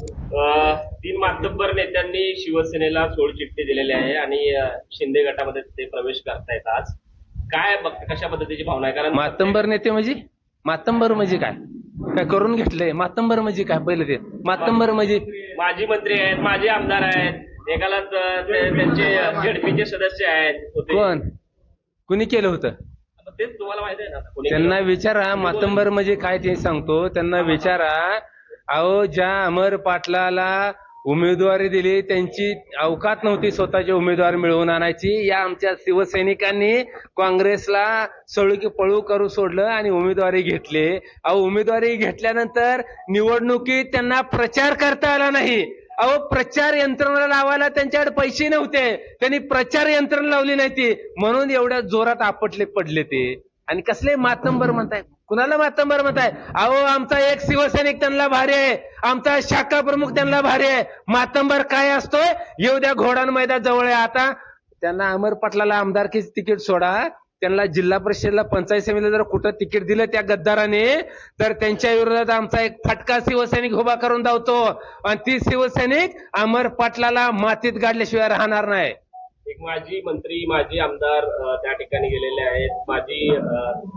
तीन मातब्बर नेत्यांनी शिवसेनेला सोडचिठ्ठी दिलेली आहे आणि शिंदे गटामध्ये ते प्रवेश करतायत आज. काय कशा पद्धतीची भावना आहे? कारण मातंबर नेते म्हणजे मातंबर म्हणजे काय काय करून घेतलंय? मातंबर म्हणजे काय? पहिलं ते मातंबर म्हणजे माजी मंत्री आहेत, माजी आमदार आहेत, एकाला त्यांचे झेडपीचे सदस्य आहेत होते. कोण कुणी केलं होतं? आता तेच तुम्हाला माहिती आहे ना, कोणी त्यांना केलं? विचारा मातंबर म्हणजे काय ते सांगतो. त्यांना विचारा. अहो, ज्या अमर पाटलाला उमेदवारी दिली त्यांची अवकात नव्हती स्वतःची उमेदवार मिळवून आणायची. या आमच्या शिवसैनिकांनी काँग्रेसला सळू की पळू करू सोडलं आणि उमेदवारी घेतली. अहो, उमेदवारी घेतल्यानंतर निवडणुकीत त्यांना प्रचार करता आला नाही. अहो, प्रचार यंत्रणा लावायला त्यांच्याकडे पैसे नव्हते. त्यांनी प्रचार यंत्रणा लावली नाही ती, म्हणून एवढ्या जोरात आपटले पडले ते. आणि कसले मातंबर म्हणताय? कुणाला मातंबर म्हणताय? अहो, आमचा एक शिवसैनिक त्यांना भारी आहे, आमचा शाखा प्रमुख त्यांना भारी आहे. मातंबर काय असतोय? येऊ द्या, घोडान मैदान जवळ आहे. आता त्यांना अमर पाटलाला आमदारकीचं तिकीट सोडा, त्यांना जिल्हा परिषदेला पंचायत समितीला जर कुठं तिकीट दिलं त्या गद्दाराने, तर त्यांच्या विरोधात आमचा एक फटका शिवसैनिक उभा करून धावतो आणि ती शिवसैनिक अमर पाटलाला मातीत गाडल्याशिवाय राहणार नाही. एक माजी मंत्री, माजी आमदार त्या ठिकाणी गेलेले आहेत. माजी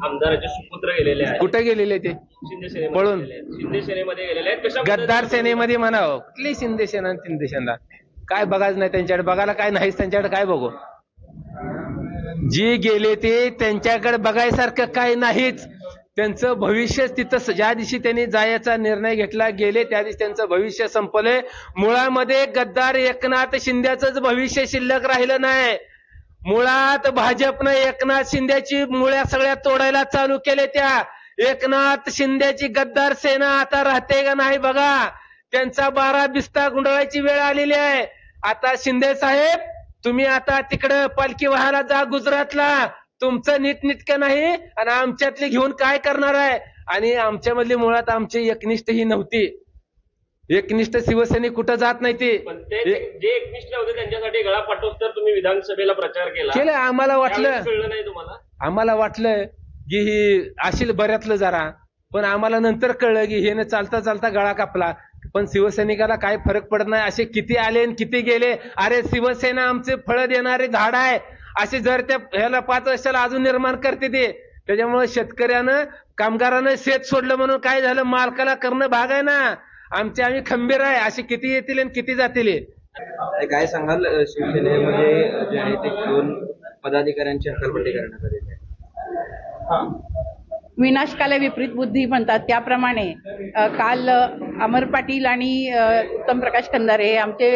आमदाराचे सुपुत्र गेलेले आहेत. कुठे गेलेले ते? शिंदे सेनेमध्ये पळून. गेलेले आहेत. शिंदे सेनेमध्ये गेलेले आहेत. कशा गद्दार सेनेमध्ये म्हणावं. कुठली शिंदे सेना आणि शिंदे सेना? काय बघायचं नाही त्यांच्याकडे? बघायला काय नाहीच त्यांच्याकडे. काय बघू? जी गेले ते त्यांच्याकडे बघायसारखं काय नाहीच. त्यांचं भविष्य तिथं ज्या दिवशी त्यांनी जायचा निर्णय घेतला गेले त्या दिवशी त्यांचं भविष्य संपले. मुळामध्ये गद्दार एकनाथ शिंदेच भविष्य शिल्लक राहिलं नाही. मुळात भाजपनं एकनाथ शिंदेची मुळ्या सगळ्या तोडायला चालू केले. त्या एकनाथ शिंदेची गद्दार सेना आता राहते का नाही बघा. त्यांचा 12 बिस्ता गुंडळायची वेळ आलेली आहे. आता शिंदे साहेब, तुम्ही आता तिकडं पालखी व्हायला जा गुजरातला. तुमचं नीटनेटकं नाही आणि आमच्यातली घेऊन काय करणार आहे? आणि आमच्यामधली मुळात आमची एकनिष्ठ ही नव्हती. एकनिष्ठ शिवसैनिक कुठं जात नाही ते. पण ते जे एकनिष्ठ होते त्यांच्यासाठी गळा पाठवत तर तुम्ही विधानसभेला प्रचार केला. आम्हाला वाटलं, त्यावेळेस कळलं नाही तुम्हाला? आम्हाला वाटलं की ही अशील बऱ्यातलं जरा, पण आम्हाला नंतर कळलं की हे चालता चालता गळा कापला. पण शिवसैनिकाला काय फरक पडत नाही. असे किती आले आणि किती गेले. अरे, शिवसेना आमचे फळ देणारे झाड आहे. असे जर त्या ह्याला 5 वर्षाला अजून निर्माण करते ते. त्याच्यामुळे शेतकऱ्यानं, कामगारानं शेत सोडलं म्हणून काय झालं? मालकाला करणं भाग आहे ना. आम्ही खंबीर आहे. असे किती येतील आणि किती जातील? काय सांगाल? शिवसेनेमध्ये जे आहे ते 2 पदाधिकाऱ्यांची हकालपट्टी करण्यात आलेली आहे. विनाशकाले विपरीत बुद्धी म्हणतात त्याप्रमाणे काल अमर पाटील आणि उत्तम प्रकाश खंदारे हे आमचे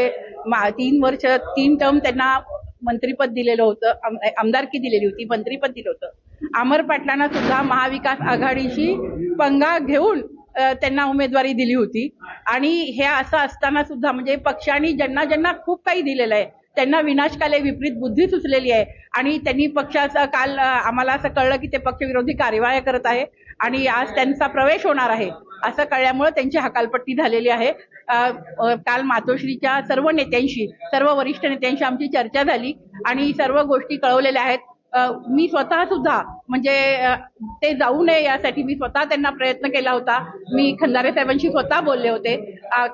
3 वर्ष 3 टर्म त्यांना मंत्रीपद दिलेलं होतं, आमदारकी दिलेली होती, मंत्रीपद दिलं होतं. अमर पाटलांना सुद्धा महाविकास आघाडीशी पंगा घेऊन त्यांना उमेदवारी दिली होती. आणि हे असं असताना सुद्धा म्हणजे पक्षाने ज्यांना ज्यांना खूप काही दिलेलं आहे त्यांना विनाशकाले विपरीत बुद्धी सुचलेली आहे. आणि त्यांनी पक्षाचा काल आम्हाला असं कळलं की ते पक्षविरोधी कार्यवाही करत आहे आणि आज त्यांचा प्रवेश होणार आहे असं कळल्यामुळे त्यांची हकालपट्टी झालेली आहे. काल मातोश्रीच्या सर्व नेत्यांशी, सर्व वरिष्ठ नेत्यांशी आमची चर्चा झाली आणि सर्व गोष्टी कळवलेल्या आहेत. मी स्वतः सुद्धा म्हणजे ते जाऊ नये यासाठी मी स्वतः त्यांना प्रयत्न केला होता. मी खंदारे साहेबांशी स्वतः बोलले होते.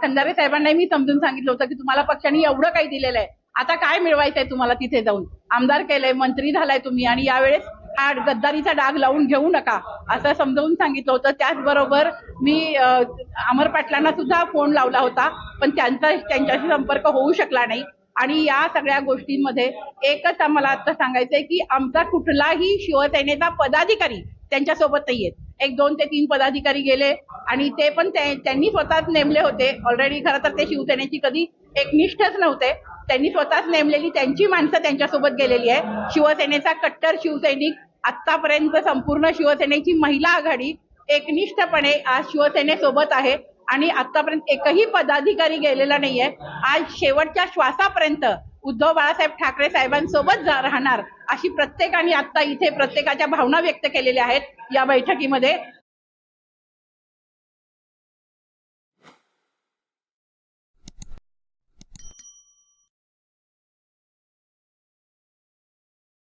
खंदारे साहेबांनाही मी समजून सांगितलं होतं की तुम्हाला पक्षाने एवढं काही दिलेलं आहे, आता काय मिळवायचंय तुम्हाला तिथे जाऊन? आमदार केलंय, मंत्री झालाय तुम्ही आणि यावेळेस हा गद्दारीचा डाग लावून घेऊ नका असं समजावून सांगितलं होतं. त्याचबरोबर मी अमर पाटलांना सुद्धा फोन लावला होता, पण त्यांच्याशी संपर्क होऊ शकला नाही. आणि या सगळ्या गोष्टींमध्ये एकच आम्हाला आता सांगायचंय की आमचा कुठलाही शिवसेनेचा पदाधिकारी त्यांच्यासोबत नाहीये. 1, 2 ते 3 पदाधिकारी गेले आणि ते पण त्यांनी स्वतःच नेमले होते. ऑलरेडी खरं तर ते शिवसेनेची कधी एकनिष्ठच नव्हते. त्यांनी स्वतःच नेमलेली त्यांची माणसं त्यांच्यासोबत गेलेली आहे. शिवसेनेचा कट्टर शिवसैनिक, आतापर्यंत संपूर्ण शिवसेनेची महिला आघाडी एकनिष्ठपणे आज शिवसेनेसोबत आहे आणि आतापर्यंत एकही पदाधिकारी गेलेला नाहीये. आज शेवटच्या श्वासापर्यंत उद्धव बाळासाहेब ठाकरे साहेबांसोबत राहणार अशी प्रत्येकाने आता इथे प्रत्येकाच्या भावना व्यक्त केलेल्या आहेत या बैठकीमध्ये.